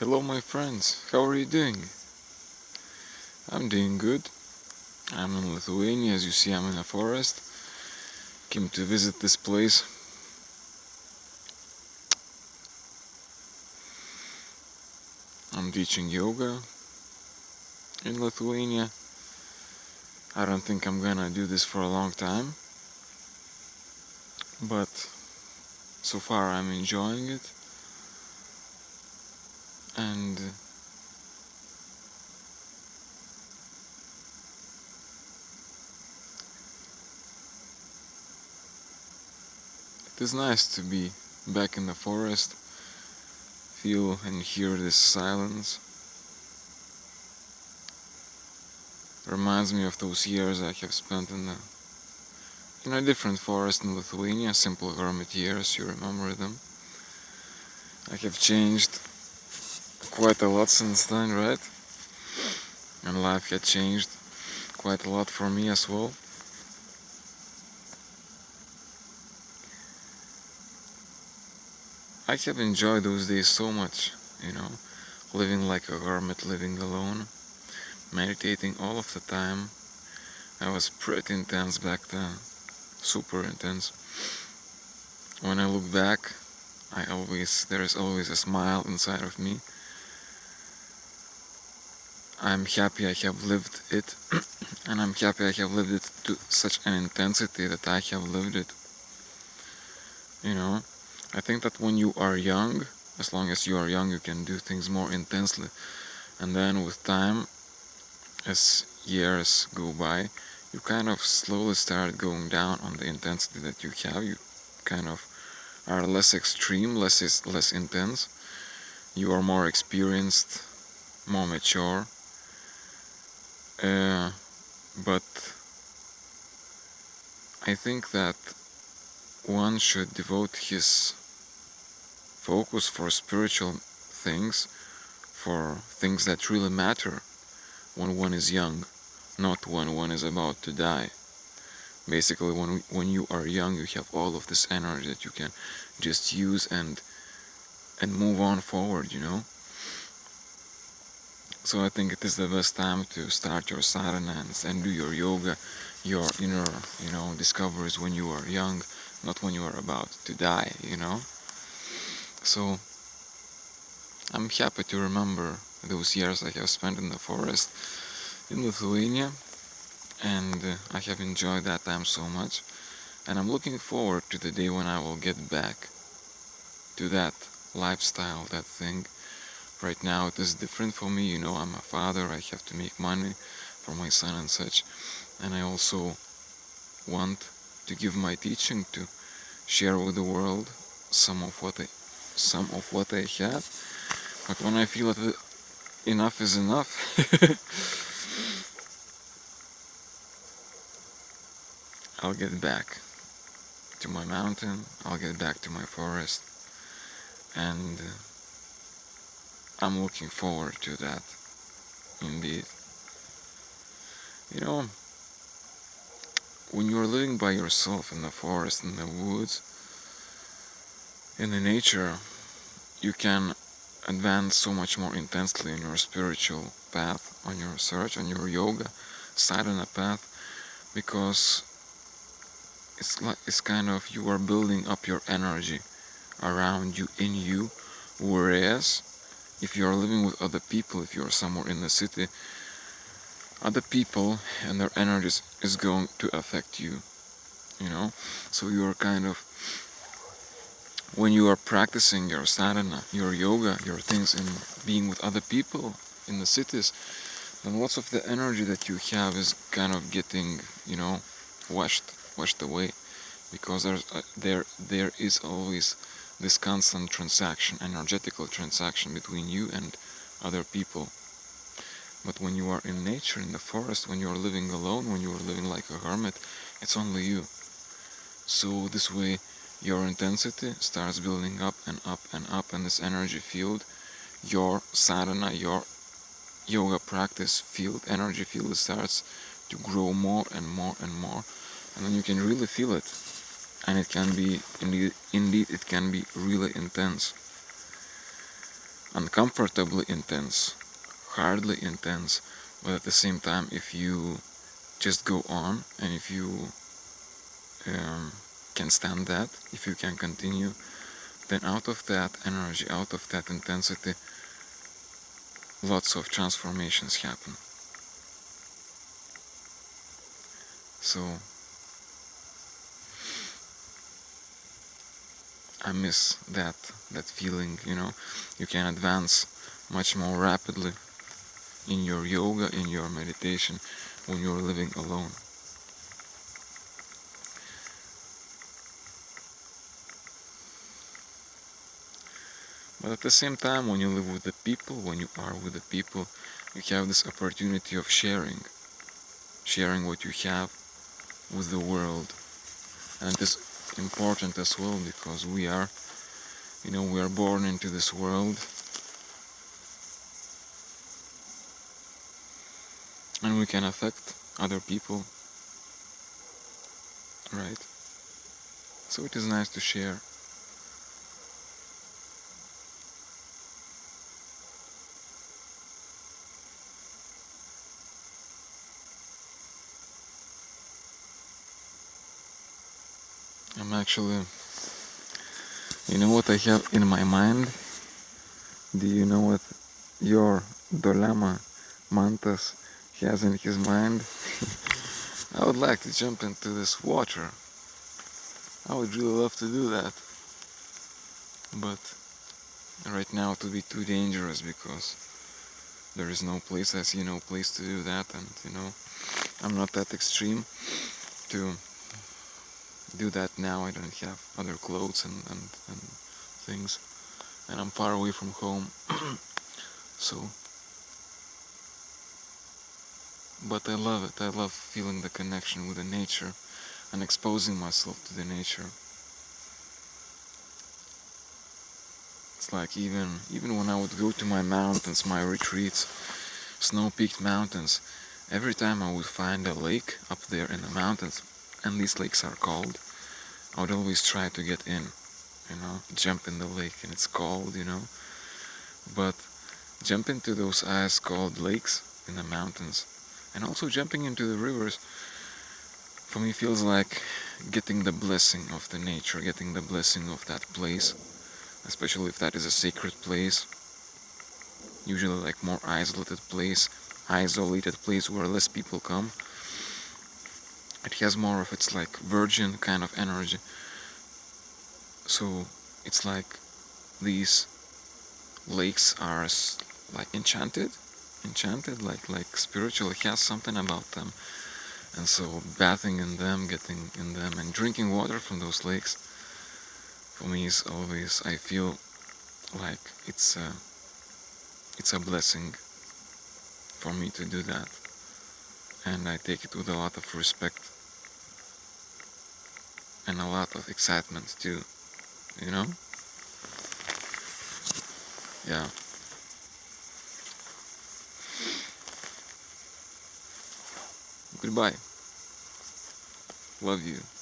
Hello my friends, how are you doing? I'm doing good. I'm in Lithuania, as you see I'm in a forest. Came to visit this place. I'm teaching yoga in Lithuania. I don't think I'm gonna do this for a long time, but so far I'm enjoying it. And it is nice to be back in the forest, feel and hear this silence. Reminds me of those years I have spent in a different forest in Lithuania, simple hermit years, you remember them. I have changed quite a lot since then, right? And life had changed quite a lot for me as well. I have enjoyed those days so much, living like a hermit, living alone, meditating all of the time. I was pretty intense back then, super intense. When I look back, there is always a smile inside of me. I'm happy I have lived it, and I'm happy I have lived it to such an intensity that I have lived it. I think that when you are young, as long as you are young, you can do things more intensely. And then with time, as years go by, you kind of slowly start going down on the intensity that you have. You kind of are less extreme, less intense. You are more experienced, more mature. But I think that one should devote his focus for spiritual things, for things that really matter when one is young, not when one is about to die. Basically, when you are young, you have all of this energy that you can just use and move on forward, So I think it is the best time to start your sadhanas and do your yoga, your inner, discoveries when you are young, not when you are about to die, So I'm happy to remember those years I have spent in the forest in Lithuania, and I have enjoyed that time so much, and I'm looking forward to the day when I will get back to that lifestyle, that thing. Right now it is different for me, I'm a father, I have to make money for my son and such, and I also want to give my teaching, to share with the world some of what I have. But when I feel that enough is enough, I'll get back to my mountain, I'll get back to my forest, and I'm looking forward to that, indeed. When you're living by yourself in the forest, in the woods, in the nature, you can advance so much more intensely on your spiritual path, on your search, on your yoga, sadhana path, because it's kind of you are building up your energy around you, in you, whereas if you are living with other people, if you are somewhere in the city, other people and their energies is going to affect you, so you are kind of, when you are practicing your sadhana, your yoga, your things in being with other people in the cities, then lots of the energy that you have is kind of getting, washed away, because there is always this constant energetical transaction between you and other people. But when you are in nature, in the forest, when you are living alone, when you are living like a hermit, it's only you. So this way your intensity starts building up and up and up, and this energy field, your sadhana, your yoga practice field, energy field, starts to grow more and more and more, and then you can really feel it, and it can be indeed it can be really intense. uncomfortably intense, hardly intense, but at the same time, if you just go on, and if you can stand that, if you can continue, then out of that energy, out of that intensity, lots of transformations happen. So I miss that feeling, you can advance much more rapidly in your yoga, in your meditation, when you're living alone. But at the same time, when you live with the people, when you are with the people, you have this opportunity of sharing what you have with the world. And it is important as well, because we are born into this world, and we can affect other people, right? So it is nice to share. I'm actually, what I have in my mind? Do you know what your Dolama Mantas has in his mind? I would like to jump into this water. I would really love to do that. But right now it would be too dangerous, because there is no place, I see no place to do that, and I'm not that extreme to do that now. I don't have other clothes and things, and I'm far away from home. So, but I love it. I love feeling the connection with the nature and exposing myself to the nature. It's like even when I would go to my mountains, my retreats, snow-peaked mountains, every time I would find a lake up there in the mountains, and these lakes are cold, I would always try to get in, jump in the lake, and it's cold, but jump into those ice-cold lakes in the mountains, and also jumping into the rivers, for me feels like getting the blessing of the nature, getting the blessing of that place, especially if that is a sacred place, usually like more isolated place where less people come. It has more of its like virgin kind of energy. So it's like these lakes are like enchanted, like spiritual. It has something about them. And so bathing in them, getting in them, and drinking water from those lakes, for me is always, I feel like it's a blessing for me to do that. And I take it with a lot of respect and a lot of excitement too, Yeah. Goodbye. Love you.